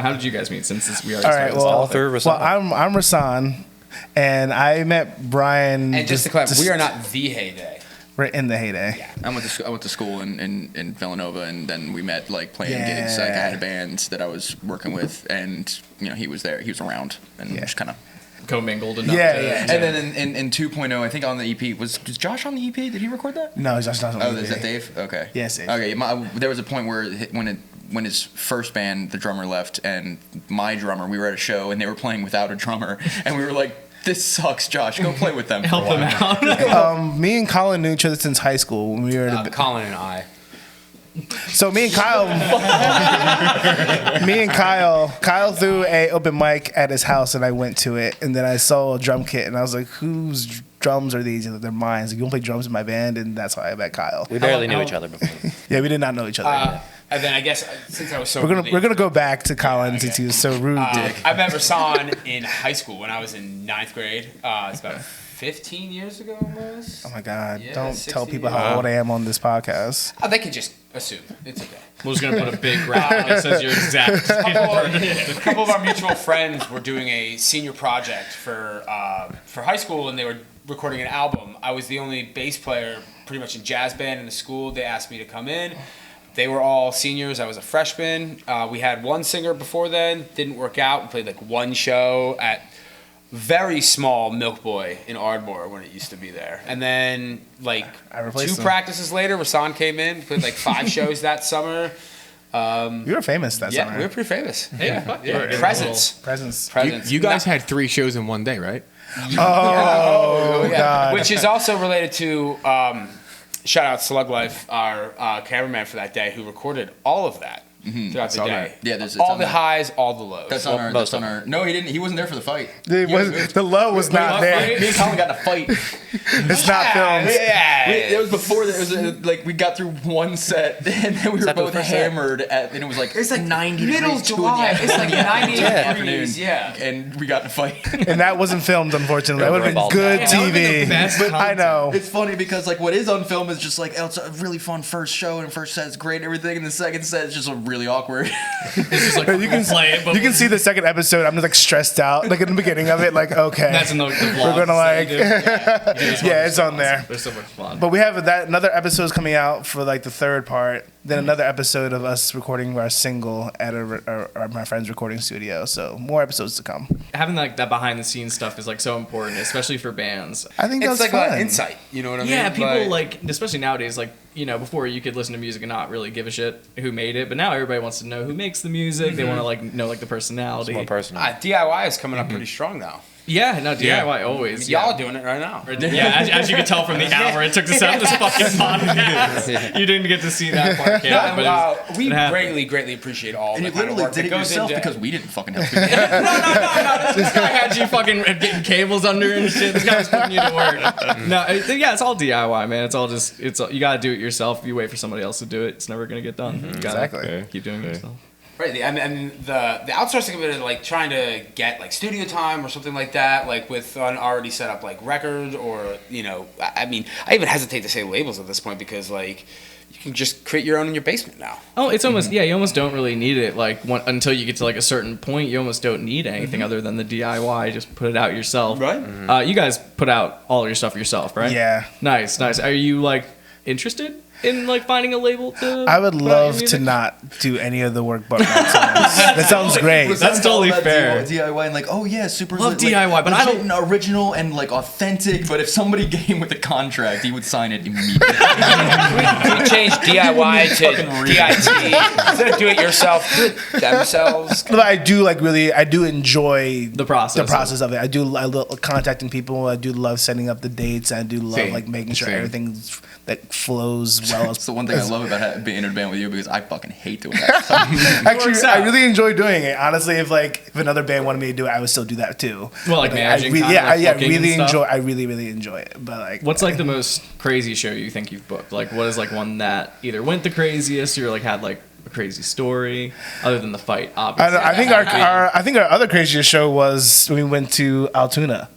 How did you guys meet? Since we already All started right, this well, topic? through Rasan. Well, I'm Rasan, and I met Brian. And just to clarify, we are not the Heyday. We're in the Heyday. Yeah. I went to school in Villanova, and then we met like playing Yeah. gigs. Like I had a band that I was working with, and he was there, he was around, and just kind of. Commingled enough. Yeah. And then in 2.0, I think on the EP was Josh on the EP? Did he record that? No, Josh not on the Oh, EP. is that Dave? Okay. Yes, Dave. Okay. There was a point where when his first band, the drummer left, and my drummer, we were at a show, and they were playing without a drummer, and we were like, "This sucks, Josh. Go play with them." Help them out. Me and Colin knew each other since high school when we were. Colin and I. So me and Kyle threw a open mic at his house, and I went to it, and then I saw a drum kit, and I was like, "Whose drums are these?" They're mine. Like, you want to play drums in my band, and that's how I met Kyle. We barely knew each other before. Yeah, we did not know each other. And then I guess since I was so We're gonna go back to Colin since he was so rude. I met Rasan in high school when I was in 9th grade. It's about 15 years ago almost. Oh my God! Yeah, Don't 16 tell people years. how old I am on this podcast. They can just assume. It's okay. We're just gonna put a big graph that says your exact. A couple of our mutual friends were doing a senior project for high school, and they were recording an album. I was the only bass player pretty much in jazz band in the school. They asked me to come in. They were all seniors. I was a freshman. We had one singer before then. Didn't work out. We played like one show at very small Milk Boy in Ardmore when it used to be there. And then like I replaced 2 them. practices later, Rasan came in. Played like 5 shows that summer. You were famous that Yeah, summer. we were pretty famous. Yeah. Presence. Presents. You guys had 3 shows in one day, right? Oh God! Which is also related to shout out Slug Life, our cameraman for that day, who recorded all of that throughout the all day. that. Yeah, it's all on the there. highs, all the lows. That's on our. That's on our. No, he didn't. He wasn't there for the fight. The low was not there. Me and Colin got in a fight. It's not filmed. Yeah. It was before there was like we got through one set and then we were that the both first set? hammered and it was like It's like 90 middle degrees, 2 in the July. It's like 90 afternoon. degrees. Yeah. And we got in a fight. And that wasn't filmed, unfortunately. That would have been Ball good back. That would've been TV. the best But I content. know. It's funny because like what is on film is just like oh, it's a really fun first show and first set's great and everything and the second set is just really awkward. It's just like You can play it, but you can see the second episode. I'm just like stressed out. Like in the beginning of it, like okay, that's in the vlog. we're gonna like yeah, yeah, it's on there. There's so much fun. But we have another episode's coming out for like the third part. Then another episode of us recording our single at my friend's recording studio. So more episodes to come. Having like that behind the scenes stuff is like so important, especially for bands. I think It's that's like fun. an insight. You know what I mean? Yeah, people like, especially nowadays, like, before you could listen to music and not really give a shit who made it, but now everybody wants to know who makes the music. They want to like know like the personality. More personal. DIY is coming up pretty strong now. Yeah, no, DIY always. Y'all yeah. are doing it right now. Yeah, as you can tell from the hour it took to set up this fucking podcast. You didn't get to see that part, Caleb, but We it happened. greatly appreciate all And the you kind of literally work did that it goes yourself into because we didn't fucking help you. No, this guy had you fucking getting cables under and shit. This guy was putting you to work. No, yeah, it's all DIY, man. It's all you gotta do it yourself. If you wait for somebody else to do it, it's never gonna get done. You gotta Exactly. keep doing it yourself. Right, and the outsourcing of it is like trying to get like studio time or something like that, like with an already set up like record or I mean I even hesitate to say labels at this point because like you can just create your own in your basement now. Oh, it's almost you almost don't really need it like until you get to like a certain point. You almost don't need anything other than the DIY. Just put it out yourself. Right. You guys put out all your stuff yourself, right? Yeah. Nice. Are you like interested in like finding a label to? I would put out your love to music? not do any of the work but rap songs. That sounds great. That's totally fair. DIY and like, oh yeah, super Love like, DIY, but I legit and original and like authentic. But if somebody came with a contract, he would sign it immediately. We changed DIY to DIT instead of do it yourself. Do it themselves. But I do enjoy The process. of it. I love contacting people. I do love setting up the dates. I do love like making sure everything's that flows well. That's the one thing I love about being in a band with you because I fucking hate doing that stuff. Actually, I really enjoy doing it. Honestly, if another band wanted me to do it, I would still do that too. Well, like managing kind of, I like, booking really and stuff? I really enjoy it. But like, What's like the most crazy show you think you've booked? Like, what is like one that either went the craziest or like had like a crazy story other than the fight? Obviously, I think our other craziest show was when we went to Altoona.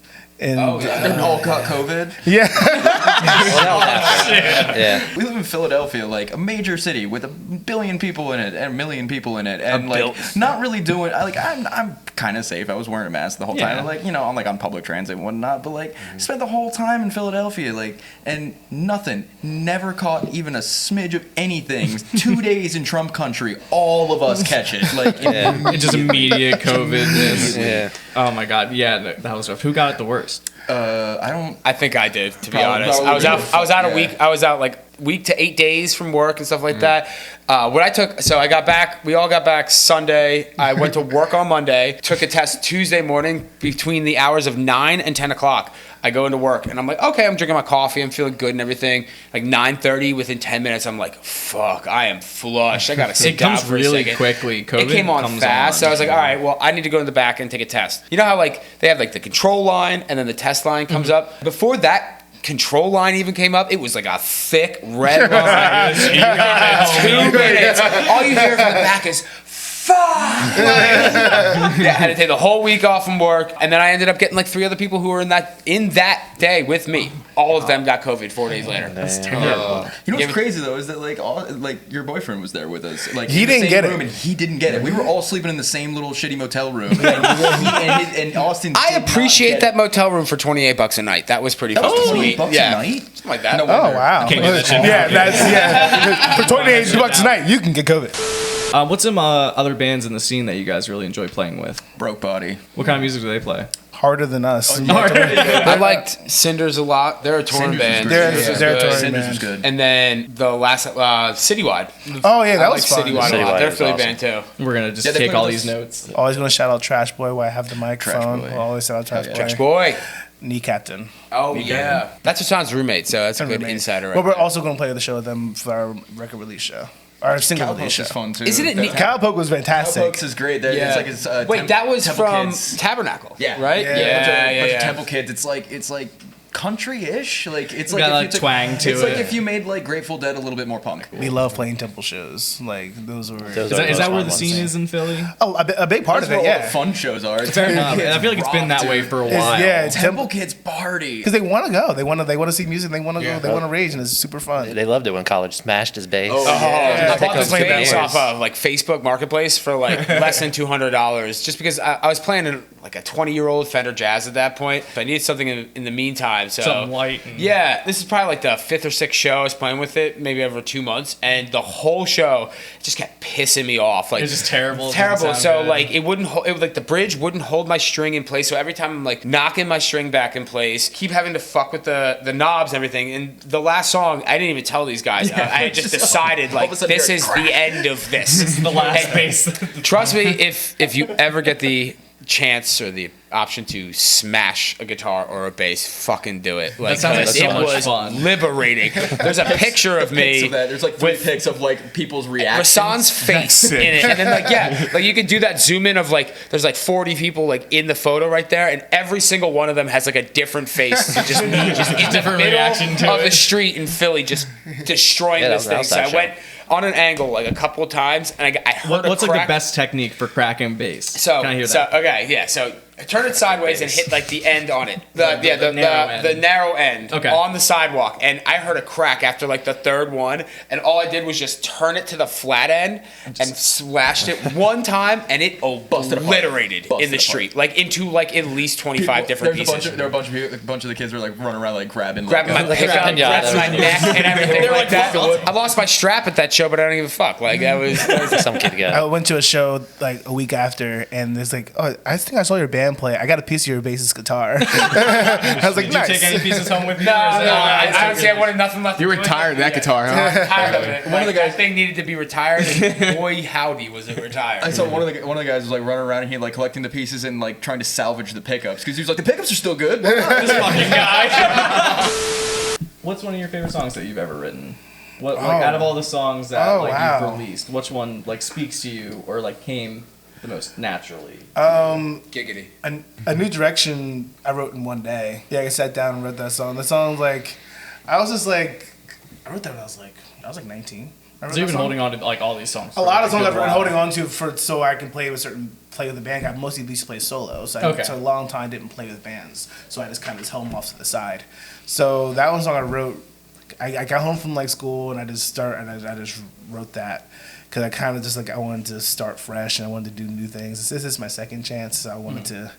And And all got COVID. yeah. Well, that was after. Yeah. We live in Philadelphia, like a major city with 1 billion people in it and 1 million people in it, and like not really doing. I'm kind of safe. I was wearing a mask the whole time. Like I'm like on public transit and whatnot, but like spent the whole time in Philadelphia, like and nothing. Never caught even a smidge of anything. 2 days in Trump country, all of us catch it. Like It's just immediate COVID. Yeah. Oh my god, yeah, that was rough. Who got it the worst? I think I did, to be Probably- honest. probably I was out a yeah. week. I was out like week to 8 days from work and stuff like that. What I took, so I got back. We all got back Sunday. I went to work on Monday. Took a test Tuesday morning between the hours of 9 and 10 o'clock. I go into work and I'm like, okay, I'm drinking my coffee. I'm feeling good and everything. Like 9:30, within 10 minutes, I'm like, fuck, I am flushed. I gotta sit down comes for a really second. quickly. COVID It came on comes fast, on. so I was like, all right, well, I need to go in the back and take a test. You know how like they have like the control line and then the test line comes up? Before that control line even came up, it was like a thick red line. 2 minutes. All you hear from the back is, fuck! I had to take the whole week off from work, and then I ended up getting like 3 other people who were in that day with me. All of them got COVID 4 days later. That's You know what's crazy though is that like your boyfriend was there with us. Like He in the didn't same get it. room, and he didn't get it. We were all sleeping in the same little shitty motel room, and Austin. I did not appreciate get that it. motel room for $28 a night. That was pretty That was fucking $28 sweet. bucks Yeah. a night. Something like that. No Oh wonder. wow. Can't get that shit. Yeah, that's for 28 bucks a night, you can get COVID. What's some other bands in the scene that you guys really enjoy playing with? Broke body. What kind of music do they play? Harder than us. I liked Cinders a lot. They're a touring Cinders band. was They're- great. they're a touring Cinders band. was good. And then the last Citywide. Oh yeah, that I was fun. like Citywide a lot. Citywide They're a was Philly awesome. band too. We're gonna just Yeah, they take play all with these us. notes. Always gonna shout out Trash Boy while I have the microphone. Boy. I'll always shout out Trash Boy. Trash Boy. Knee Captain. Oh yeah. That's Rasan's roommate, so that's a good insider. Right But we're there. also gonna play the show with them for our record release show. Our single release Cowpokes show. is fun too. Isn't it neat? Cowpoke was fantastic. Cowpokes is great. It's like it's Wait, that was Temple from Kids. Tabernacle. Yeah. Right? Yeah. Bunch of Temple Kids. It's like country-ish. Like it's like Got, if like, you took- twang to It's like it. if you made like Grateful Dead a little bit more punk. We love playing temple shows. Like those were. Those Is are that, is that most where fun the scene ones. is in Philly? Oh, a big part That's of where it. all the Yeah. fun shows are. It's Fair enough. Temple Kids I feel like it's been rock, that way dude. for a It's- while. yeah, it's Temple Kids party. Because they want to go. They want to see music. They want to go. They want to rage, and it's super fun. They loved it when college smashed his bass. Oh, I Take bought this those bass years. off of like Facebook Marketplace for like less than $200, just because I was playing in like a 20-year-old Fender Jazz at that point. So I needed something in the meantime. So Something light and- yeah, this is probably like the 5th or 6th show I was playing with it, maybe over 2 months, and the whole show just kept pissing me off. Like It's just terrible. It terrible. doesn't So sound good. like it wouldn't. It was like the bridge wouldn't hold my string in place. So every time I'm like knocking my string back in place, keep having to fuck with the knobs and everything. And the last song, I didn't even tell these guys. I just decided like of a sudden this you're is like, the end of this. the last And bass. Trust me, if you ever get the chance or the option to smash a guitar or a bass, fucking do it. Like, sounds like 'cause so it much was fun. liberating. There's a picture of Pics me. of that. There's like 3 with pics of like people's reactions. Rasan's face in it, and then like you could do that zoom in of like there's like 40 people like in the photo right there, and every single one of them has like a different face. So just me, just in the Different middle reaction to of it. the street in Philly, just destroying Yeah, that this was an thing. So I outside went on an angle like a couple of times, and I heard What's a like crack. the best technique for cracking bass? So, Can I hear so that? okay, yeah. So turn it sideways and hit like the end on it. The narrow end Okay. on the sidewalk. And I heard a crack after like the 3rd one, and all I did was just turn it to the flat end and slashed it one time, and it obliterated Busted in the apart. street, like into like at least 25 different There's pieces. there were a bunch of people, a bunch of the kids were like running around like grabbing Grabbing my like, pickup, pinata. grabbing my neck, and everything They're like like, that. I lost my strap at that show, but I don't give a fuck. Like that was. Some kid I got. went to a show like a week after, and it's like, oh, I think I saw your band play. I got a piece of your bassist guitar. I was like, Did nice. you take any pieces home with you? No, or is it- I honestly, I wanted nothing left. You to do with retired it. that guitar, huh? Tired of it. One of the guys, that thing needed to be retired, and boy, howdy was it retired. I saw one of the guys was like running around and he like collecting the pieces and like trying to salvage the pickups because he was like the pickups are still good. This fucking guy. What's one of your favorite songs that you've ever written? What like out of all the songs that Oh, like wow. you've released, which one like speaks to you or like came the most naturally? Giggity. A New Direction I wrote in one day. Yeah, I sat down and wrote that song. The song's like, I was just like, I wrote that when I was like 19. Remember So you've that been song? holding on to like all these songs. A lot of songs I've been holding on to so I can play with the band. I mostly used to play solo, so I for a long time didn't play with bands. So I just kind of held them off to the side. So that one song I wrote. I got home from like school and I just wrote that because I kind of just like I wanted to start fresh and I wanted to do new things. This is my second chance, so I wanted to.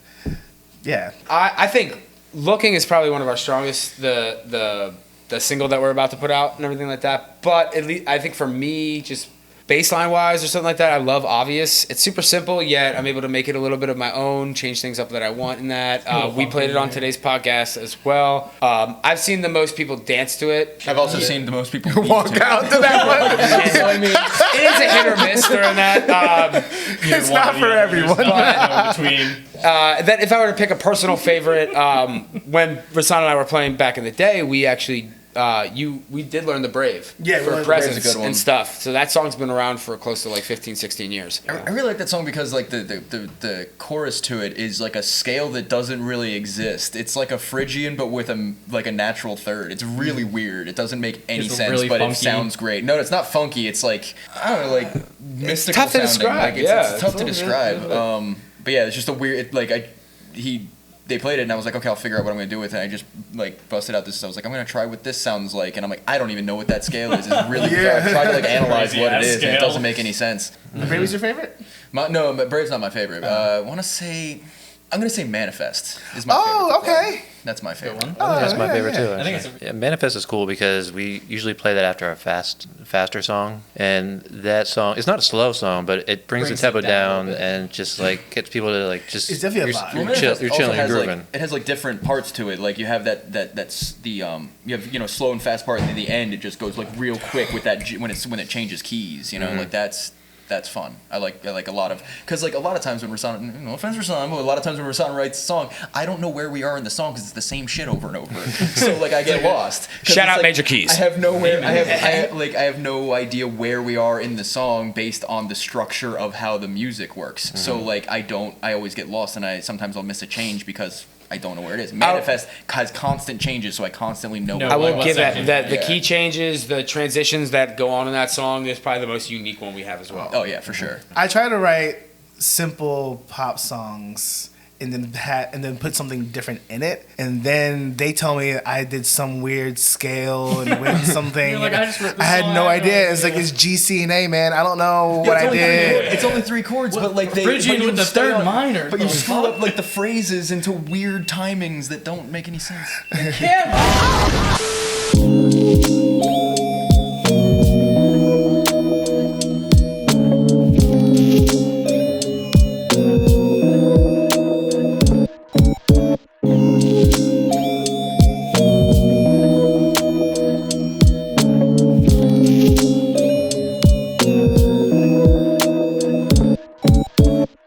Yeah. I think Looking is probably one of our strongest. The single that we're about to put out and everything like that. But at least I think for me, just baseline wise or something like that, I love Obvious. It's super simple, yet I'm able to make it a little bit of my own, change things up that I want in that. We played it on today's podcast as well. I've seen the most people dance to it. I've also seen the most people Walk out to that one. So, I mean, it is a hit or miss during that. It's not for everyone. That if I were to pick a personal favorite, when Rasan and I were playing back in the day, we actually we did learn the Brave Yeah, we for learned The Brave's a presence good one. and stuff. So that song's been around for close to like 15, 16 years. I really like that song because like the chorus to it is like a scale that doesn't really exist. It's like a Phrygian but with a natural third. It's really weird. It doesn't make any It's sense, really but funky. it sounds great. No, it's not funky. It's like I don't know, like mystical tough to sounding. describe, Like, it's yeah. tough to It's describe. But yeah, it's just a weird. They played it and I was like, okay, I'll figure out what I'm gonna do with it. And I just like busted out this. I was like, I'm gonna try what this sounds like, and I'm like, I don't even know what that scale is. It's really I tried to like analyze what it is, and it scale. doesn't make any sense. Brave is your favorite? No, but Brave's not my favorite. I want to say, I'm gonna say Manifest is my favorite. Oh, to play. okay. That's my favorite. That's my favorite too. I think Actually. Yeah, Manifest is cool because we usually play that after a faster song, and that song it's not a slow song, but it brings the Brings it tempo down a down little bit. and just like gets people to like just. It's definitely a vibe. You're, Manifest you're also chilling, you're has, like- grooving. it has like different parts to it. Like you have that's the you have slow and fast part, and at the end it just goes like real quick with that when it changes keys. Like that's fun. I like a lot of because like a lot of times when Rasan, no offense Rasan, but a lot of times when Rasan writes a song, I don't know where we are in the song because it's the same shit over and over. So like I get lost. 'Cause Shout it's, out like, Major Keys. I have nowhere. I have no idea where we are in the song based on the structure of how the music works. So like I always get lost and sometimes I'll miss a change because I don't know where it is. Manifest has constant changes, so I constantly know. No, I Like, will what give section? that the Yeah. key changes, the transitions that go on in that song is probably the most unique one we have as well. Oh yeah, for sure. I try to write simple pop songs and then put something different in it, and then they tell me I did some weird scale and went something. You're like, I just wrote this I had song, no I have no idea. It's like idea. it's G, C, and A, man. I don't know what I did. It's only 3 chords, but like Phrygian but you with the stay third on- minor. But you What the screw fuck? up like the phrases into weird timings that don't make any sense. Yeah.